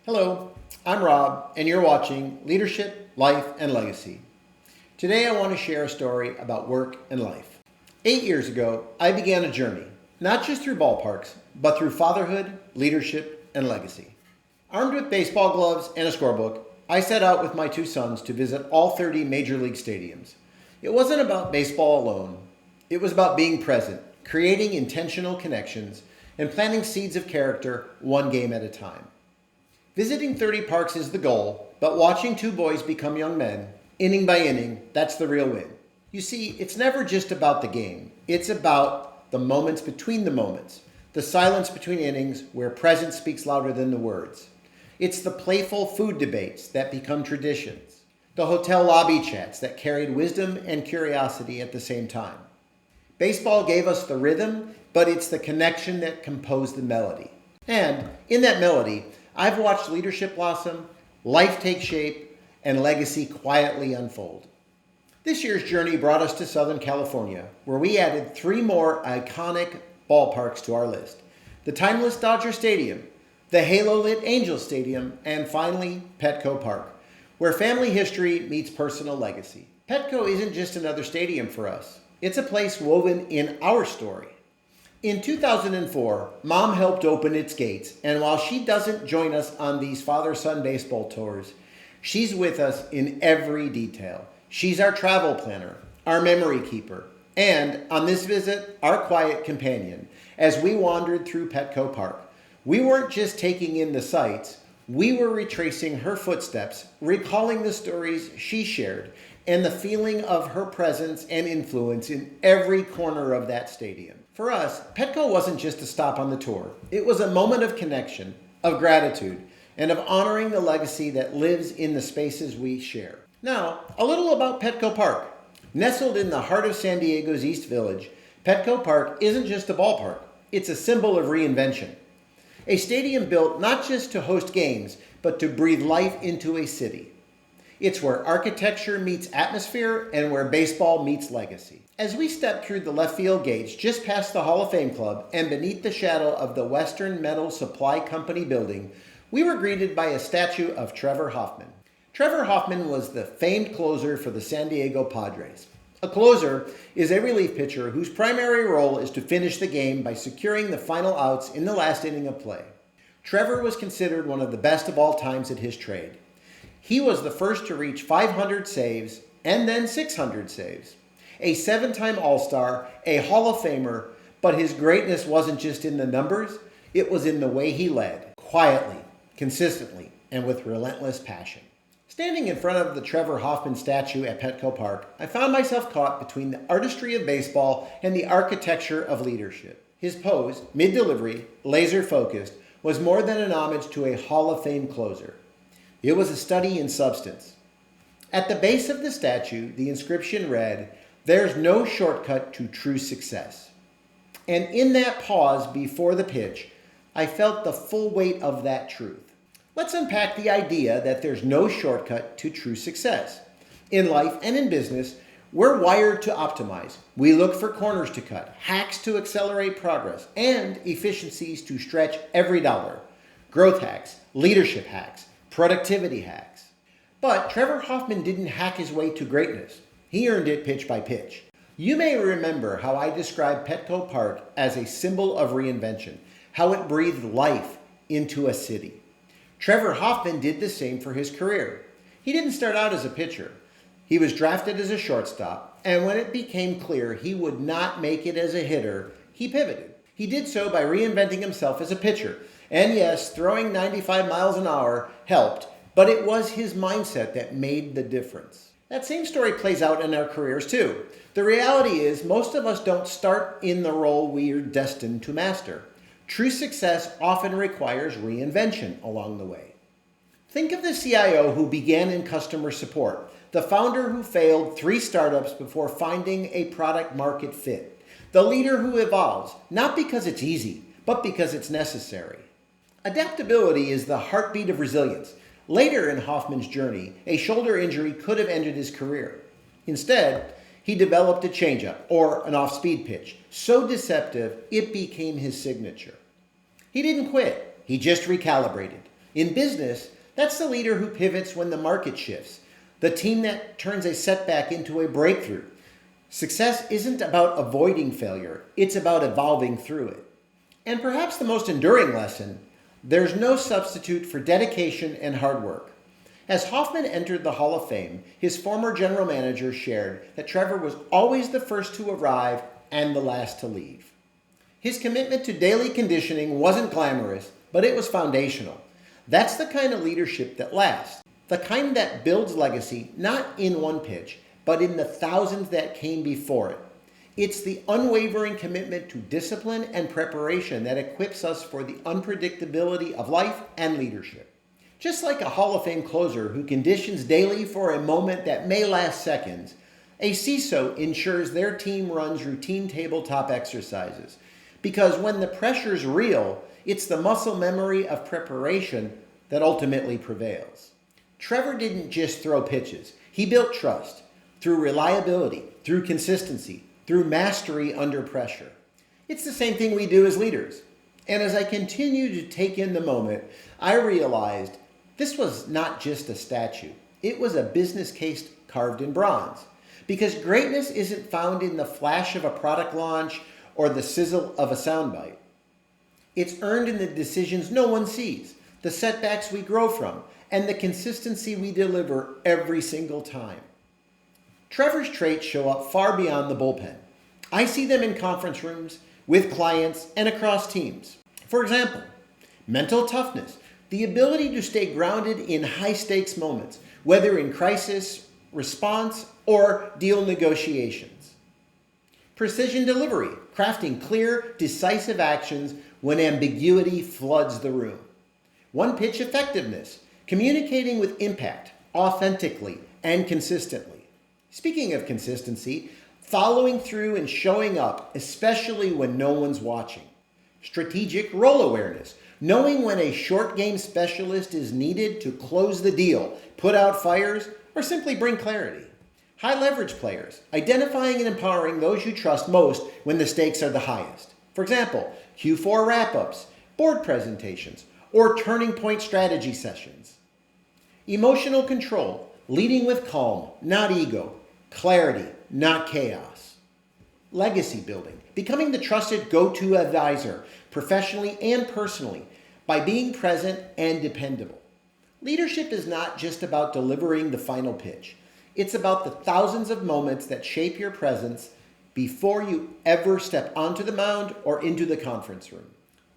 Hello, I'm Rob, and you're watching Leadership, Life, and Legacy. Today I want to share a story about work and life. 8 years ago, I began a journey, not just through ballparks, but through fatherhood, leadership, and legacy. Armed with baseball gloves and a scorebook, I set out with my two sons to visit all 30 major league stadiums. It wasn't about baseball alone. It was about being present, creating intentional connections, and planting seeds of character one game at a time. Visiting 30 parks is the goal, but watching two boys become young men, inning by inning, that's the real win. You see, it's never just about the game. It's about the moments between the moments, the silence between innings where presence speaks louder than the words. It's the playful food debates that become traditions, the hotel lobby chats that carried wisdom and curiosity at the same time. Baseball gave us the rhythm, but it's the connection that composed the melody. And in that melody, I've watched leadership blossom, life take shape, and legacy quietly unfold. This year's journey brought us to Southern California, where we added 3 more iconic ballparks to our list. The timeless Dodger Stadium, the halo-lit Angel Stadium, and finally, Petco Park, where family history meets personal legacy. Petco isn't just another stadium for us. It's a place woven in our story. In 2004, Mom helped open its gates, and while she doesn't join us on these father-son baseball tours, she's with us in every detail. She's our travel planner, our memory keeper, and on this visit, our quiet companion as we wandered through Petco Park. We weren't just taking in the sights, we were retracing her footsteps, recalling the stories she shared, and the feeling of her presence and influence in every corner of that stadium. For us, Petco wasn't just a stop on the tour. It was a moment of connection, of gratitude, and of honoring the legacy that lives in the spaces we share. Now, a little about Petco Park. Nestled in the heart of San Diego's East Village, Petco Park isn't just a ballpark. It's a symbol of reinvention. A stadium built not just to host games, but to breathe life into a city. It's where architecture meets atmosphere and where baseball meets legacy. As we stepped through the left field gates just past the Hall of Fame Club and beneath the shadow of the Western Metal Supply Company building, we were greeted by a statue of Trevor Hoffman. Trevor Hoffman was the famed closer for the San Diego Padres. A closer is a relief pitcher whose primary role is to finish the game by securing the final outs in the last inning of play. Trevor was considered one of the best of all times at his trade. He was the first to reach 500 saves and then 600 saves. A 7-time All-Star, a Hall of Famer, but his greatness wasn't just in the numbers, it was in the way he led, quietly, consistently, and with relentless passion. Standing in front of the Trevor Hoffman statue at Petco Park, I found myself caught between the artistry of baseball and the architecture of leadership. His pose, mid-delivery, laser-focused, was more than an homage to a Hall of Fame closer. It was a study in substance. At the base of the statue, the inscription read, "There's no shortcut to true success." And in that pause before the pitch, I felt the full weight of that truth. Let's unpack the idea that there's no shortcut to true success. In life and in business, we're wired to optimize. We look for corners to cut, hacks to accelerate progress, and efficiencies to stretch every dollar. Growth hacks, leadership hacks, productivity hacks. But Trevor Hoffman didn't hack his way to greatness. He earned it pitch by pitch. You may remember how I described Petco Park as a symbol of reinvention, how it breathed life into a city. Trevor Hoffman did the same for his career. He didn't start out as a pitcher. He was drafted as a shortstop, and when it became clear he would not make it as a hitter, he pivoted. He did so by reinventing himself as a pitcher. And yes, throwing 95 miles an hour helped, but it was his mindset that made the difference. That same story plays out in our careers too. The reality is most of us don't start in the role we are destined to master. True success often requires reinvention along the way. Think of the CIO who began in customer support, the founder who failed 3 startups before finding a product market fit, the leader who evolves, not because it's easy, but because it's necessary. Adaptability is the heartbeat of resilience. Later in Hoffman's journey, a shoulder injury could have ended his career. Instead, he developed a changeup, or an off-speed pitch, so deceptive it became his signature. He didn't quit, he just recalibrated. In business, that's the leader who pivots when the market shifts, the team that turns a setback into a breakthrough. Success isn't about avoiding failure, it's about evolving through it. And perhaps the most enduring lesson, there's no substitute for dedication and hard work. As Hoffman entered the Hall of Fame, his former general manager shared that Trevor was always the first to arrive and the last to leave. His commitment to daily conditioning wasn't glamorous, but it was foundational. That's the kind of leadership that lasts, the kind that builds legacy not in one pitch, but in the thousands that came before it. It's the unwavering commitment to discipline and preparation that equips us for the unpredictability of life and leadership. Just like a Hall of Fame closer who conditions daily for a moment that may last seconds, a CISO ensures their team runs routine tabletop exercises. Because when the pressure's real, it's the muscle memory of preparation that ultimately prevails. Trevor didn't just throw pitches. He built trust through reliability, through consistency, through mastery under pressure. It's the same thing we do as leaders. And as I continued to take in the moment, I realized this was not just a statue. It was a business case carved in bronze. Because greatness isn't found in the flash of a product launch or the sizzle of a soundbite. It's earned in the decisions no one sees, the setbacks we grow from, and the consistency we deliver every single time. Trevor's traits show up far beyond the bullpen. I see them in conference rooms, with clients, and across teams. For example, mental toughness, the ability to stay grounded in high-stakes moments, whether in crisis, response, or deal negotiations. Precision delivery, crafting clear, decisive actions when ambiguity floods the room. One-pitch effectiveness, communicating with impact, authentically, and consistently. Speaking of consistency, following through and showing up, especially when no one's watching. Strategic role awareness, knowing when a short game specialist is needed to close the deal, put out fires, or simply bring clarity. High leverage players, identifying and empowering those you trust most when the stakes are the highest. For example, Q4 wrap-ups, board presentations, or turning point strategy sessions. Emotional control, leading with calm, not ego. Clarity, not chaos. Legacy building, becoming the trusted go-to advisor, professionally and personally, by being present and dependable. Leadership is not just about delivering the final pitch. It's about the thousands of moments that shape your presence before you ever step onto the mound or into the conference room.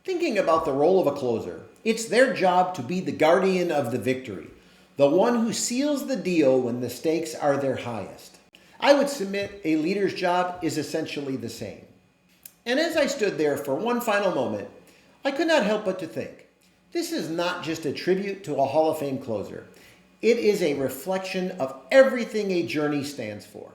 Thinking about the role of a closer, it's their job to be the guardian of the victory, the one who seals the deal when the stakes are their highest. I would submit a leader's job is essentially the same. And as I stood there for one final moment, I could not help but to think, this is not just a tribute to a Hall of Fame closer. It is a reflection of everything a journey stands for.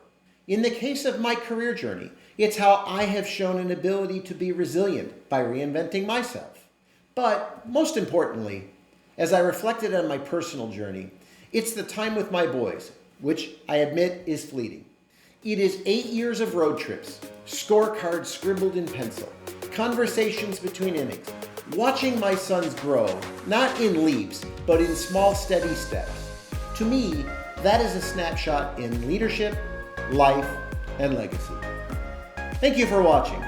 In the case of my career journey, it's how I have shown an ability to be resilient by reinventing myself. But most importantly, as I reflected on my personal journey, it's the time with my boys, which I admit is fleeting. It is 8 years of road trips, scorecards scribbled in pencil, conversations between innings, watching my sons grow, not in leaps, but in small, steady steps. To me, that is a snapshot in leadership, life, and legacy. Thank you for watching.